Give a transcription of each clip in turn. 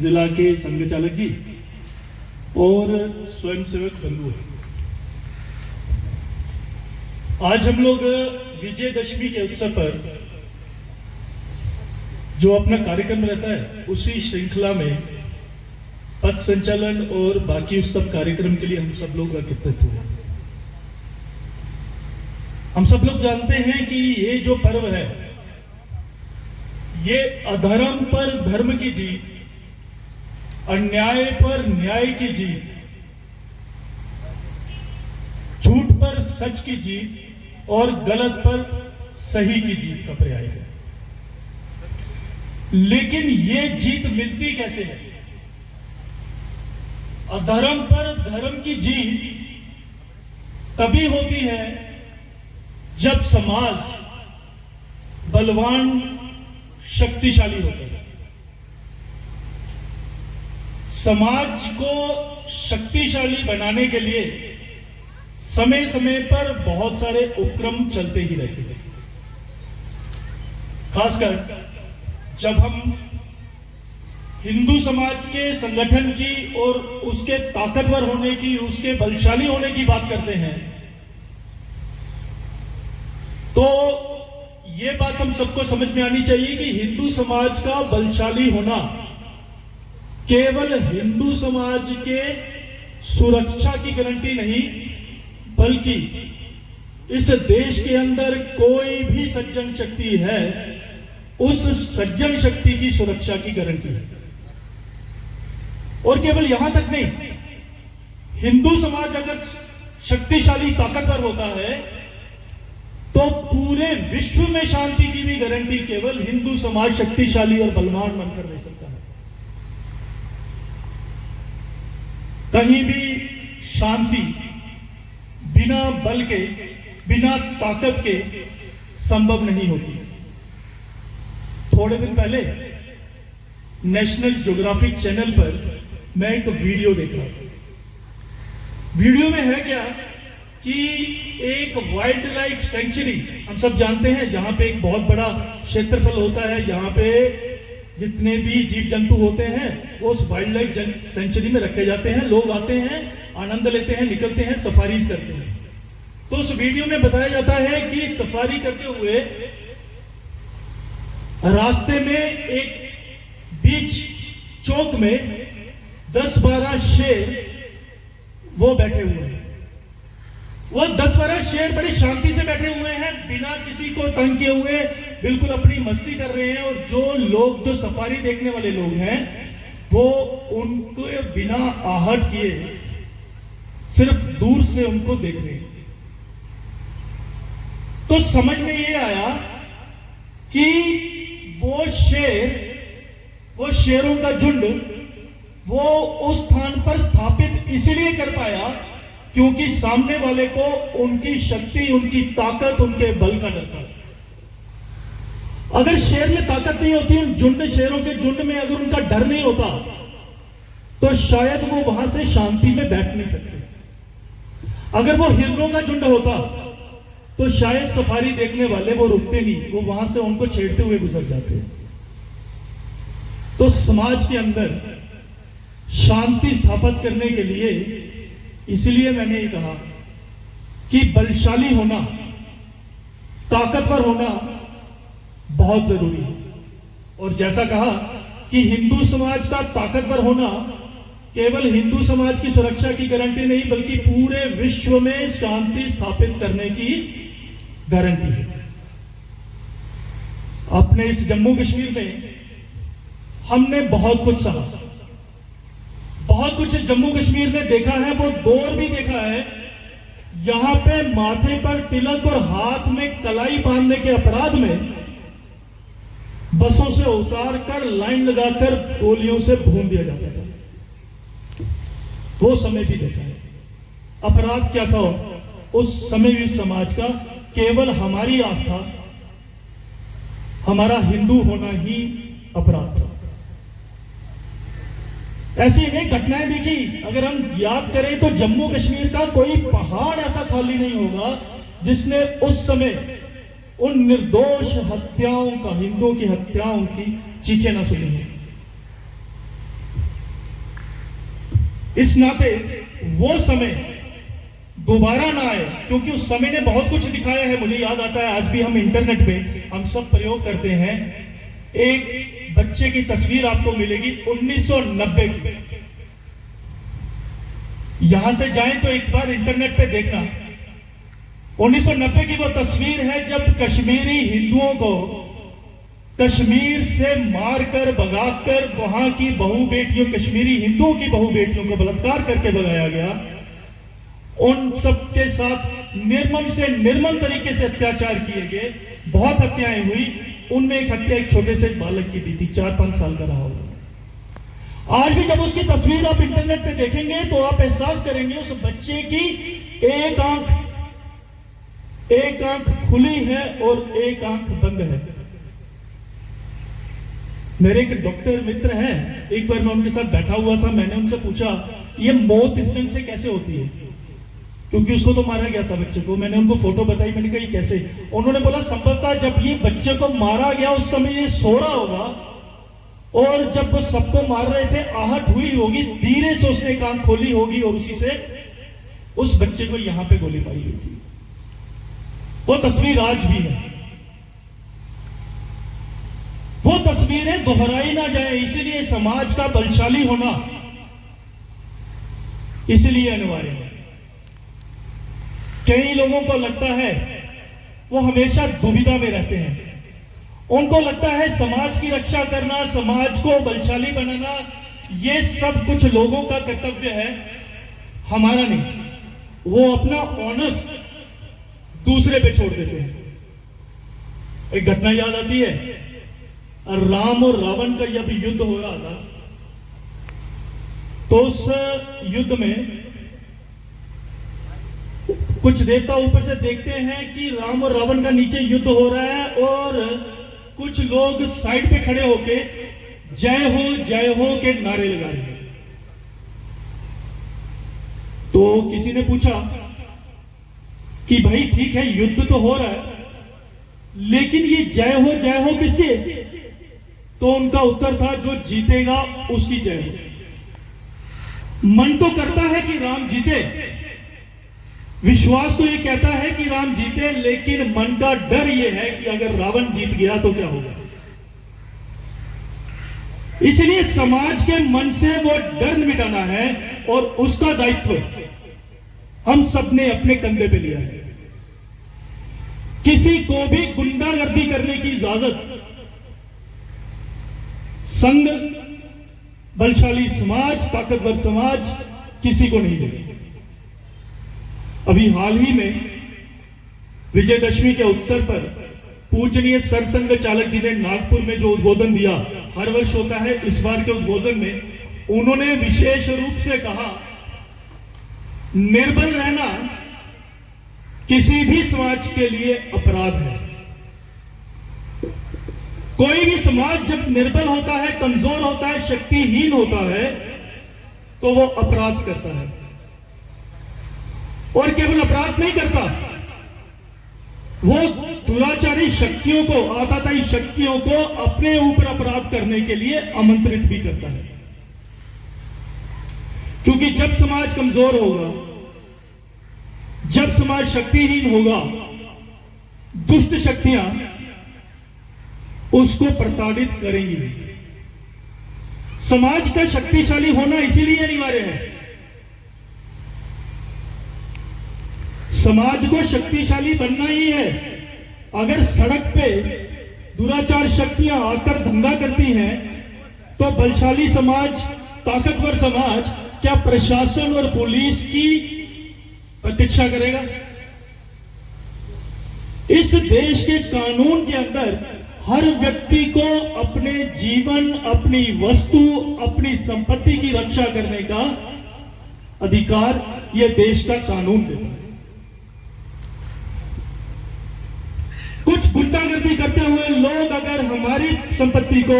जिला के संघ चालक जी और स्वयंसेवक बंधु, आज हम लोग विजयदशमी के अवसर पर जो अपना कार्यक्रम रहता है उसी श्रृंखला में पथ संचालन और बाकी उस सब कार्यक्रम के लिए हम सब लोग एकत्रित हुए। हम सब लोग जानते हैं कि ये जो पर्व है ये अधर्म पर धर्म की जीत, अन्याय पर न्याय की जीत, झूठ पर सच की जीत और गलत पर सही की जीत का पर्याय है। लेकिन ये जीत मिलती कैसे है? अधर्म पर धर्म की जीत तभी होती है जब समाज बलवान शक्तिशाली होता है। समाज को शक्तिशाली बनाने के लिए समय समय पर बहुत सारे उपक्रम चलते ही रहते हैं। खासकर जब हम हिंदू समाज के संगठन की और उसके ताकतवर होने की, उसके बलशाली होने की बात करते हैं तो ये बात हम सबको समझ में आनी चाहिए कि हिंदू समाज का बलशाली होना केवल हिंदू समाज के सुरक्षा की गारंटी नहीं, बल्कि इस देश के अंदर कोई भी सज्जन शक्ति है उस सज्जन शक्ति की सुरक्षा की गारंटी है। और केवल यहां तक नहीं, हिंदू समाज अगर शक्तिशाली ताकतवर होता है तो पूरे विश्व में शांति की भी गारंटी केवल हिंदू समाज शक्तिशाली और बलवान बनकर दे सकता है। कहीं भी शांति बिना बल के, बिना ताकत के संभव नहीं होती। थोड़े दिन पहले नेशनल ज्योग्राफिक चैनल पर मैं एक वीडियो देख रहा था। वीडियो में है क्या कि एक वाइल्ड लाइफ सेंचुरी, हम सब जानते हैं जहां पे एक बहुत बड़ा क्षेत्रफल होता है, जहां पे जितने भी जीव जंतु होते हैं वो उस वाइल्ड लाइफ सेंचुरी में रखे जाते हैं। लोग आते हैं, आनंद लेते हैं, निकलते हैं, सफारीज करते हैं। तो उस वीडियो में बताया जाता है कि सफारी करते हुए रास्ते में एक बीच चौक में 10-12 शेर वो बैठे हुए हैं। वो 10-12 शेर बड़ी शांति से बैठे हुए हैं, बिना किसी को तंग किए हुए बिल्कुल अपनी मस्ती कर रहे हैं। और जो लोग, जो सफारी देखने वाले लोग हैं, वो उनको बिना आहट किए सिर्फ दूर से उनको देख रहे हैं। तो समझ में ये आया कि वो शेरों का झुंड वो उस स्थान पर स्थापित इसलिए कर पाया क्योंकि सामने वाले को उनकी शक्ति, उनकी ताकत, उनके बल का डर था। अगर शेर में ताकत नहीं होती, उन शेरों के झुंड में अगर उनका डर नहीं होता तो शायद वो वहां से शांति में बैठ नहीं सकते। अगर वो हिरणों का झुंड होता तो शायद सफारी देखने वाले वो रुकते नहीं, वो वहां से उनको छेड़ते हुए गुजर जाते। तो समाज के अंदर शांति स्थापित करने के लिए इसलिए मैंने ये कहा कि बलशाली होना, ताकतवर होना बहुत जरूरी है। और जैसा कहा कि हिंदू समाज का ताकतवर होना केवल हिंदू समाज की सुरक्षा की गारंटी नहीं, बल्कि पूरे विश्व में शांति स्थापित करने की गारंटी है। अपने इस जम्मू कश्मीर में हमने बहुत कुछ सहा, बहुत कुछ जम्मू कश्मीर ने देखा है, वो दौर भी देखा है। यहां पे माथे पर तिलक और हाथ में कलाई बांधने के अपराध में बसों से उतार कर लाइन लगाकर गोलियों से भून दिया जाता था। वो समय भी देखा है। अपराध क्या था उस समय भी समाज का? केवल हमारी आस्था, हमारा हिंदू होना ही अपराध था। ऐसी अनेक घटनाएं देखी। अगर हम याद करें तो जम्मू कश्मीर का कोई पहाड़ ऐसा खाली नहीं होगा जिसने उस समय उन निर्दोष हत्याओं का, हिंदुओं की हत्याओं की चीखें न सुनी हो। इस नाते वो समय दोबारा ना आए, क्योंकि उस समय ने बहुत कुछ दिखाया है। मुझे याद आता है, आज भी हम इंटरनेट पे हम सब प्रयोग करते हैं। एक बच्चे की तस्वीर आपको मिलेगी 1990 की। यहां से जाएं तो एक बार इंटरनेट पे देखना। 1990 की वो तस्वीर है जब कश्मीरी हिंदुओं को कश्मीर से मारकर भगाकर वहां की बहू बेटियों, कश्मीरी हिंदुओं की बहू बेटियों को बलात्कार करके भगाया गया। उन सबके साथ निर्मम से निर्मम तरीके से अत्याचार किए गए। बहुत हत्याएं हुई। उनमें एक हत्या एक छोटे से बालक की भी थी, 4-5 साल का रहा होगा। आज भी जब उसकी तस्वीर आप इंटरनेट पे देखेंगे तो आप एहसास करेंगे उस बच्चे की एक आंख खुली है और एक आंख बंद है। मेरे एक डॉक्टर मित्र हैं, एक बार मैं उनके साथ बैठा हुआ था। मैंने उनसे पूछा, ये मौत इस ढंग से कैसे होती है, क्योंकि उसको तो मारा गया था बच्चे को। मैंने उनको फोटो बताई, मैंने कहा ये कैसे? उन्होंने बोला संभवतः जब ये बच्चे को मारा गया उस समय ये सो रहा होगा, और जब वो सबको मार रहे थे आहट हुई होगी, धीरे से उसने एक आंख खोली होगी और उसी से उस बच्चे को यहां पे गोली मारी होगी। वो तस्वीर आज भी है। वो तस्वीरें दोहराई ना जाए, इसीलिए समाज का बलशाली होना इसलिए अनिवार्य है। कई लोगों को लगता है, वो हमेशा दुविधा में रहते हैं। उनको लगता है समाज की रक्षा करना, समाज को बलशाली बनाना, ये सब कुछ लोगों का कर्तव्य है, हमारा नहीं। वो अपना ऑनस दूसरे पे छोड़ देते हैं। एक घटना याद आती है, राम और रावण का जब युद्ध हो रहा था, तो उस युद्ध में कुछ देवता ऊपर से देखते हैं कि राम और रावण का नीचे युद्ध हो रहा है, और कुछ लोग साइड पे खड़े होके जय हो के नारे लगा रहे हैं। तो किसी ने पूछा कि भाई ठीक है, युद्ध तो हो रहा है, लेकिन ये जय हो किसके? तो उनका उत्तर था, जो जीतेगा उसकी जय हो। मन तो करता है कि राम जीते, विश्वास तो ये कहता है कि राम जीते, लेकिन मन का डर ये है कि अगर रावण जीत गया तो क्या होगा। इसलिए समाज के मन से वो डर मिटाना है, और उसका दायित्व हम सबने अपने कंधे पे लिया है। किसी को भी गुंडागर्दी करने की इजाजत संघ, बलशाली समाज, ताकतवर समाज किसी को नहीं देगी। अभी हाल ही में विजयदशमी के अवसर पर पूजनीय सरसंघ चालक जी ने नागपुर में जो उद्बोधन दिया, हर वर्ष होता है, इस बार के उद्बोधन में उन्होंने विशेष रूप से कहा, निर्बल रहना किसी भी समाज के लिए अपराध है। कोई भी समाज जब निर्बल होता है, कमजोर होता है, शक्तिहीन होता है, तो वो अपराध करता है। और केवल अपराध नहीं करता, वो दुराचारी शक्तियों को, आताताई शक्तियों को अपने ऊपर अपराध करने के लिए आमंत्रित भी करता है। क्योंकि जब समाज कमजोर होगा, जब समाज शक्तिहीन होगा, दुष्ट शक्तियां उसको प्रताड़ित करेंगी। समाज का शक्तिशाली होना इसीलिए अनिवार्य है। समाज को शक्तिशाली बनना ही है। अगर सड़क पे दुराचार शक्तियां आकर दंगा करती हैं, तो बलशाली समाज, ताकतवर समाज क्या प्रशासन और पुलिस की प्रतीक्षा करेगा? इस देश के कानून के अंदर हर व्यक्ति को अपने जीवन, अपनी वस्तु, अपनी संपत्ति की रक्षा करने का अधिकार यह देश का कानून देता है। कुछ गुंडागर्दी करते हुए लोग अगर हमारी संपत्ति को,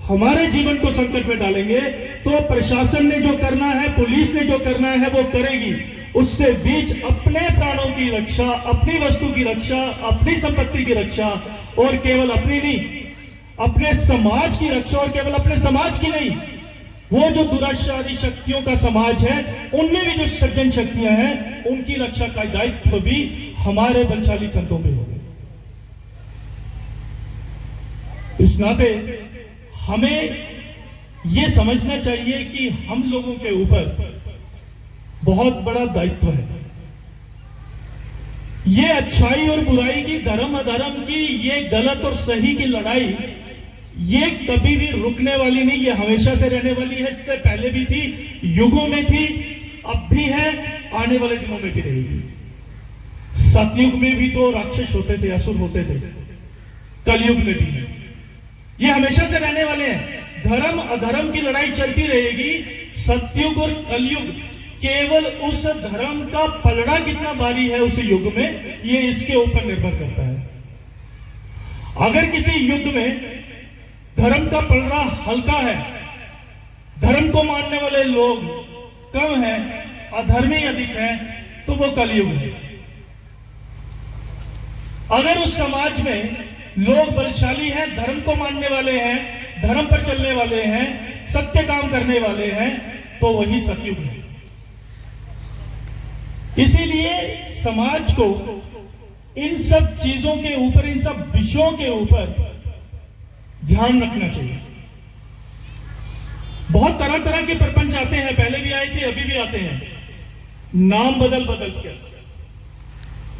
हमारे जीवन को संकट में डालेंगे, तो प्रशासन ने जो करना है, पुलिस ने जो करना है वो करेगी। उससे बीच अपने प्राणों की रक्षा, अपनी वस्तु की रक्षा, अपनी संपत्ति की रक्षा, और केवल अपनी नहीं, अपने समाज की रक्षा, और केवल अपने समाज की नहीं, वो जो दुराचारी शक्तियों का समाज है, उनमें भी जो सज्जन शक्तियां हैं, उनकी रक्षा का दायित्व भी हमारे बलशाली कंधों पे होगा। इस नाते हमें ये समझना चाहिए कि हम लोगों के ऊपर बहुत बड़ा दायित्व है। ये अच्छाई और बुराई की, धर्म अधर्म की, ये गलत और सही की लड़ाई, ये कभी भी रुकने वाली नहीं, ये हमेशा से रहने वाली है। इससे पहले भी थी, युगों में थी, अब भी है, आने वाले दिनों में भी रहेगी। सतयुग में भी तो राक्षस होते थे, असुर होते थे, कलयुग में भी है, ये हमेशा से रहने वाले हैं। धर्म अधर्म की लड़ाई चलती रहेगी। सतयुग और कलयुग केवल उस धर्म का पलड़ा कितना भारी है उस युग में, ये इसके ऊपर निर्भर करता है। अगर किसी युग में धर्म का पलड़ा हल्का है, धर्म को मानने वाले लोग कम हैं, अधर्मी अधिक हैं, तो वो कलयुग है। अगर उस समाज में लोग बलशाली हैं, धर्म को मानने वाले हैं, धर्म पर चलने वाले हैं, सत्य काम करने वाले हैं, तो वही सतयुग है। इसीलिए समाज को इन सब चीजों के ऊपर, इन सब विषयों के ऊपर ध्यान रखना चाहिए। बहुत तरह तरह के प्रपंच आते हैं, पहले भी आए थे, अभी भी आते हैं, नाम बदल बदल के।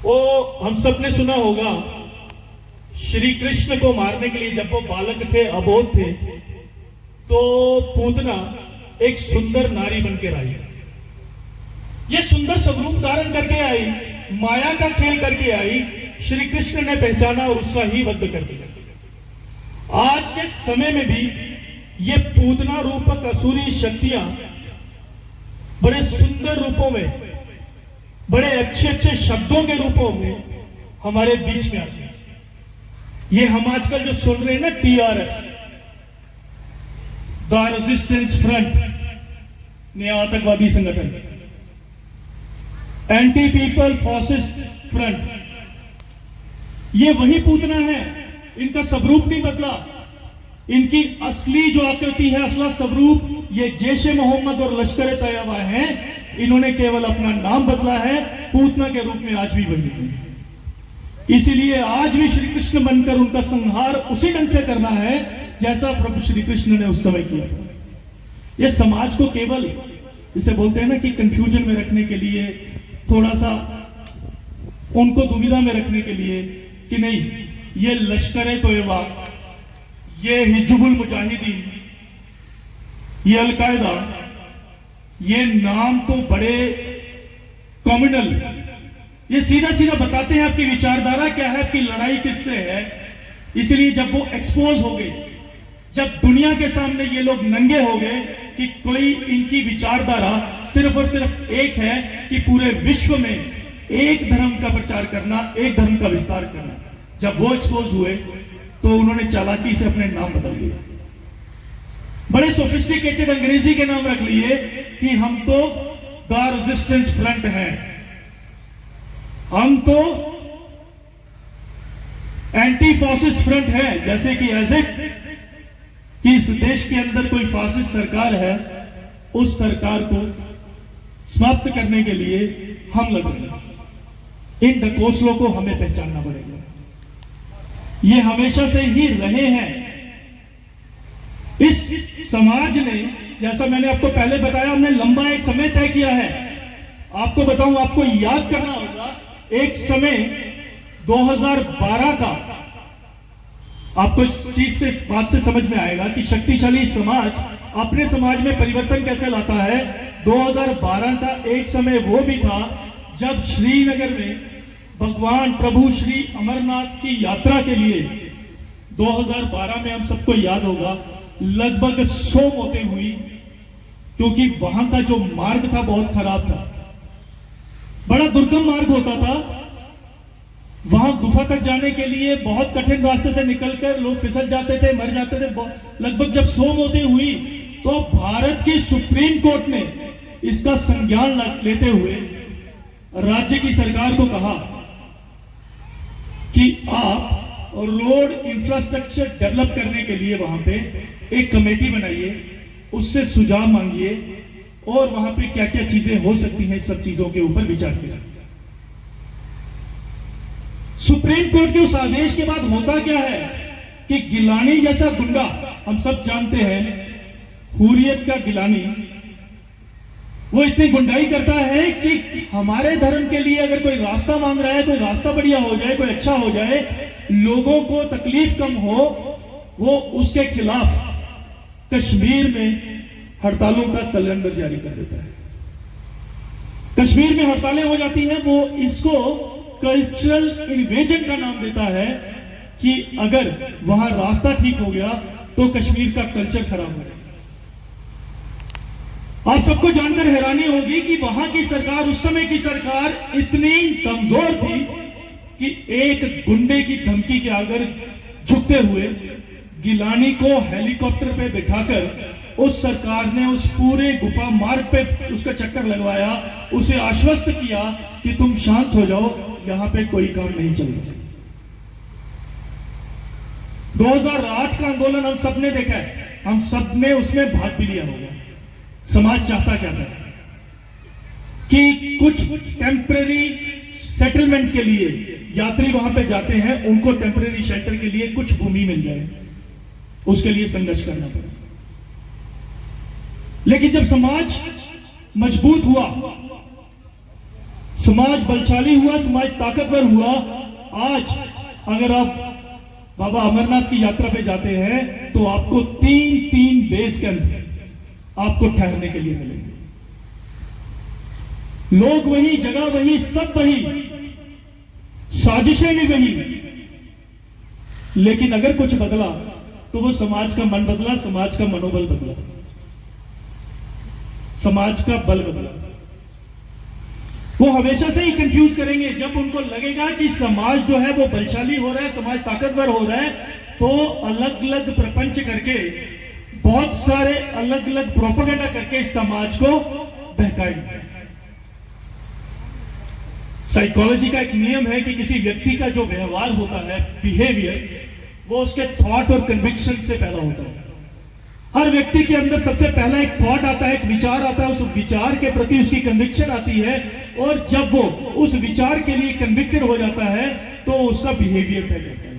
वो हम सब ने सुना होगा, श्री कृष्ण को मारने के लिए जब वो बालक थे, अबोध थे, तो पूतना एक सुंदर नारी बनकर आई। ये सुंदर स्वरूप धारण करके आई, माया का खेल करके आई, श्री कृष्ण ने पहचाना और उसका ही वध कर दिया। आज के समय में भी ये पूतना रूपक असुरी शक्तियां बड़े सुंदर रूपों में, बड़े अच्छे अच्छे शब्दों के रूपों में हमारे बीच में आती है। ये हम आजकल जो सुन रहे हैं ना, TRF, द रेजिस्टेंस फ्रंट, नया आतंकवादी संगठन, एंटी पीपल फासिस्ट फ्रंट, ये वही पूतना है। इनका स्वरूप नहीं बदला, इनकी असली जो आकृति है, असला स्वरूप ये जैश-ए मोहम्मद और लश्कर तैयबा है। इन्होंने केवल अपना नाम बदला है, पूतना के रूप में आज भी वही है। इसीलिए आज भी श्री कृष्ण बनकर उनका संहार उसी ढंग से करना है जैसा प्रभु श्री कृष्ण ने उस समय किया। ये समाज को केवल, इसे बोलते हैं ना कि कंफ्यूजन में रखने के लिए, थोड़ा सा उनको दुविधा में रखने के लिए कि नहीं, ये लश्कर-ए-तोयबा, ये हिजबुल मुजाहिदीन, ये अलकायदा, ये नाम तो बड़े कॉम्युनल, ये सीधा सीधा बताते हैं आपकी विचारधारा क्या है, आपकी लड़ाई किससे है। इसलिए जब वो एक्सपोज हो गए, जब दुनिया के सामने ये लोग नंगे हो गए कि कोई इनकी विचारधारा सिर्फ और सिर्फ एक है कि पूरे विश्व में एक धर्म का प्रचार करना, एक धर्म का विस्तार करना, जब वो एक्सपोज हुए तो उन्होंने चालाकी से अपने नाम बदल दिए, बड़े सोफिस्टिकेटेड अंग्रेजी के नाम रख लिए कि हम तो द रेजिस्टेंस फ्रंट हैं, हम तो एंटी फासिस्ट फ्रंट है। जैसे कि ऐसे कि इस देश के अंदर कोई फासिस्ट सरकार है, उस सरकार को समाप्त करने के लिए हम लग रहे हैं। इन ढकोसलों को हमें पहचानना पड़ेगा। ये हमेशा से ही रहे हैं। इस समाज ने, जैसा मैंने आपको पहले बताया, हमने लंबा एक समय तय किया है। आपको बताऊं, आपको याद करना होगा, एक समय 2012 का, आपको इस चीज से, बात से समझ में आएगा कि शक्तिशाली समाज अपने समाज में परिवर्तन कैसे लाता है। 2012 का एक समय वो भी था जब श्रीनगर में भगवान प्रभु श्री अमरनाथ की यात्रा के लिए 2012 में, हम सबको याद होगा, लगभग 100 मौतें हुई, क्योंकि वहां का जो मार्ग था बहुत खराब था, बड़ा दुर्गम मार्ग होता था। वहां गुफा तक जाने के लिए बहुत कठिन रास्ते से निकलकर लोग फिसल जाते थे, मर जाते थे। लगभग जब 100 मौतें हुई तो भारत की सुप्रीम कोर्ट ने इसका संज्ञान लेते हुए राज्य की सरकार को कहा कि आप रोड इंफ्रास्ट्रक्चर डेवलप करने के लिए वहां पे एक कमेटी बनाइए उससे सुझाव मांगिए और वहां पे क्या क्या चीजें हो सकती हैं, सब चीजों के ऊपर विचार किया। सुप्रीम कोर्ट के उस आदेश के बाद होता क्या है कि गिलानी जैसा गुंडा, हम सब जानते हैं हुर्रियत का गिलानी, वो इतनी गुंडाई करता है कि हमारे धर्म के लिए अगर कोई रास्ता मांग रहा है, कोई रास्ता बढ़िया हो जाए, कोई अच्छा हो जाए, लोगों को तकलीफ कम हो, वो उसके खिलाफ कश्मीर में हड़तालों का कैलेंडर जारी कर देता है। कश्मीर में हड़तालें हो जाती हैं, वो इसको कल्चरल इन्वेजन का नाम देता है कि अगर वहां रास्ता ठीक हो गया तो कश्मीर का कल्चर खराब हो गया। आप सबको जानकर हैरानी होगी कि वहां की सरकार, उस समय की सरकार इतनी कमजोर थी कि एक गुंडे की धमकी के आगे झुकते हुए गिलानी को हेलीकॉप्टर पे बिठाकर उस सरकार ने उस पूरे गुफा मार्ग पे उसका चक्कर लगवाया, उसे आश्वस्त किया कि तुम शांत हो जाओ, यहां पे कोई काम नहीं चल रहा। 2008 का आंदोलन हम सबने देखा है, हम सबने उसमें भाग भी लिया होगा। समाज चाहता क्या था कि कुछ टेम्परेरी सेटलमेंट के लिए यात्री वहां पे जाते हैं, उनको टेम्परेरी शेल्टर के लिए कुछ भूमि मिल जाए, उसके लिए संघर्ष करना पड़ा। लेकिन जब समाज मजबूत हुआ, समाज बलशाली हुआ, समाज ताकतवर हुआ, आज अगर आप बाबा अमरनाथ की यात्रा पे जाते हैं तो आपको तीन बेस कैंप आपको ठहरने के लिए मिलेंगे। लोग वही, जगह वही, सब वही, साजिशें भी वही, लेकिन अगर कुछ बदला तो वो समाज का मन बदला, समाज का मनोबल बदला, समाज का बल बदला। वो हमेशा से ही कंफ्यूज करेंगे, जब उनको लगेगा कि समाज जो है वो बलशाली हो रहा है, समाज ताकतवर हो रहा है, तो अलग अलग प्रपंच करके, बहुत सारे अलग अलग प्रोपेगेंडा करके समाज को बहकाएंगे। साइकोलॉजी का एक नियम है कि किसी व्यक्ति का जो व्यवहार होता है, बिहेवियर, वो उसके थॉट और कन्विक्शन से पैदा होता है। हर व्यक्ति के अंदर सबसे पहला एक थॉट आता है, एक विचार आता है, उस विचार के प्रति उसकी कन्विक्शन आती है, और जब वो उस विचार के लिए कन्विक्टेड हो जाता है तो उसका बिहेवियर तय करता है।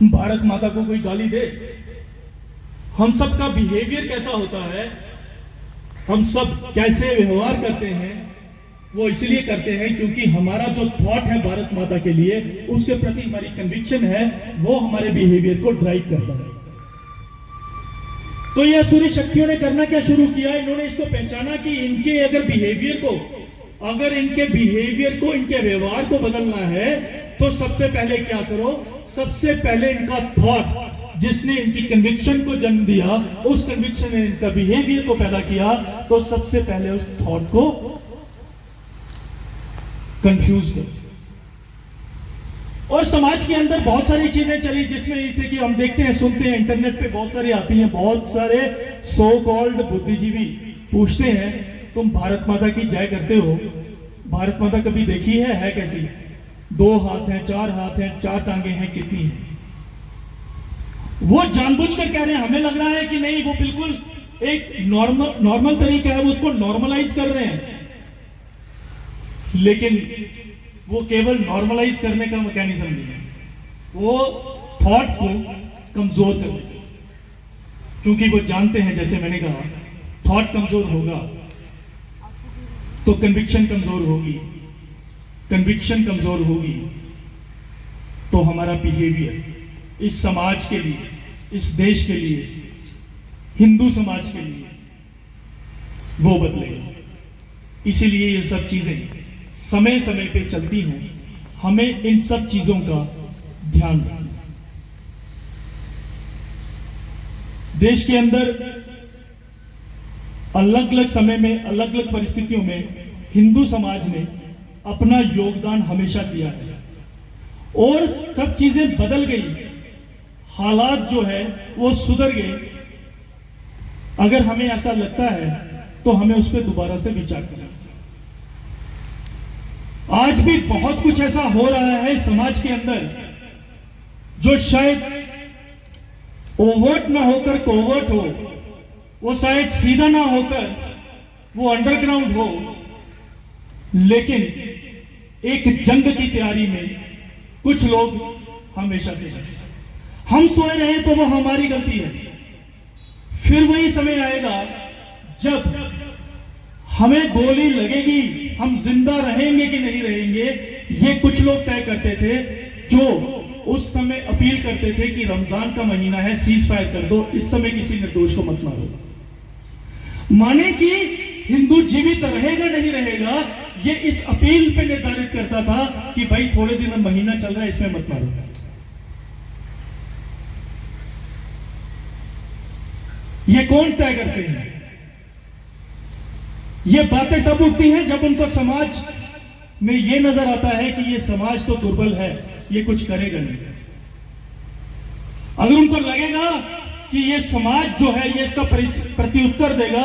भारत माता को कोई गाली दे, हम सब का बिहेवियर कैसा होता है, हम सब कैसे व्यवहार करते हैं, वो इसलिए करते हैं क्योंकि हमारा जो थॉट है भारत माता के लिए, उसके प्रति हमारी कन्विक्शन है, वो हमारे बिहेवियर को ड्राइव करता है। तो ये असुरी शक्तियों ने करना क्या शुरू किया, इन्होंने इसको पहचाना कि इनके अगर बिहेवियर को, इनके व्यवहार को बदलना है तो सबसे पहले क्या करो, सबसे पहले इनका थॉट जिसने इनकी कन्विक्शन को जन्म दिया, उस कन्विक्शन ने इनका बिहेवियर को पैदा किया, तो सबसे पहले उस थॉट को कंफ्यूज कर। और समाज के अंदर बहुत सारी चीजें चली जिसमें ये थे कि हम देखते हैं, सुनते हैं, इंटरनेट पे बहुत सारी आती हैं, बहुत सारे सो कॉल्ड बुद्धिजीवी पूछते हैं, तुम भारत माता की जय करते हो, भारत माता कभी देखी है कैसी, 2 हाथ हैं, 4 हाथ हैं, 4 टांगे हैं, कितनी है? वो जानबूझकर कह रहे हैं, हमें लग रहा है कि नहीं, वो बिल्कुल एक नॉर्मल तरीका है, वो उसको नॉर्मलाइज कर रहे हैं, लेकिन वो केवल नॉर्मलाइज करने का मैकेनिज्म नहीं है, वो थॉट को कमजोर करने, क्योंकि वो जानते हैं, जैसे मैंने कहा, थॉट कमजोर होगा तो कन्विक्शन कमजोर होगी, कन्विक्शन कमजोर होगी तो हमारा बिहेवियर इस समाज के लिए, इस देश के लिए, हिंदू समाज के लिए वो बदलेगा। इसीलिए ये सब चीजें समय समय पे चलती हैं, हमें इन सब चीजों का ध्यान रखना। देश के अंदर अलग अलग समय में, अलग अलग परिस्थितियों में हिंदू समाज ने अपना योगदान हमेशा दिया है, और सब चीजें बदल गई, हालात जो है वो सुधर गए। अगर हमें ऐसा लगता है तो हमें उस पर दोबारा से विचार करना। आज भी बहुत कुछ ऐसा हो रहा है समाज के अंदर जो शायद ओवर्ट ना होकर कोवर्ट हो, वो शायद सीधा ना होकर वो अंडरग्राउंड हो, लेकिन एक जंग की तैयारी में कुछ लोग हमेशा से हैं। हम सोए रहे तो वो हमारी गलती है। फिर वही समय आएगा जब हमें गोली लगेगी, हम जिंदा रहेंगे कि नहीं रहेंगे, ये कुछ लोग तय करते थे, जो उस समय अपील करते थे कि रमजान का महीना है, सीज फायर कर दो, इस समय किसी निर्दोष को मत मारो। माने कि हिंदू जीवित रहेगा नहीं रहेगा, ये इस अपील पे निर्धारित करता था कि भाई थोड़े दिन महीना चल रहा है, इसमें मत मारो। ये कौन तय करते हैं? ये बातें तब उठती हैं जब उनको समाज में ये नजर आता है कि ये समाज तो दुर्बल है, ये कुछ करेगा नहीं। अगर उनको लगेगा कि ये समाज जो है ये इसका प्रत्युत्तर देगा,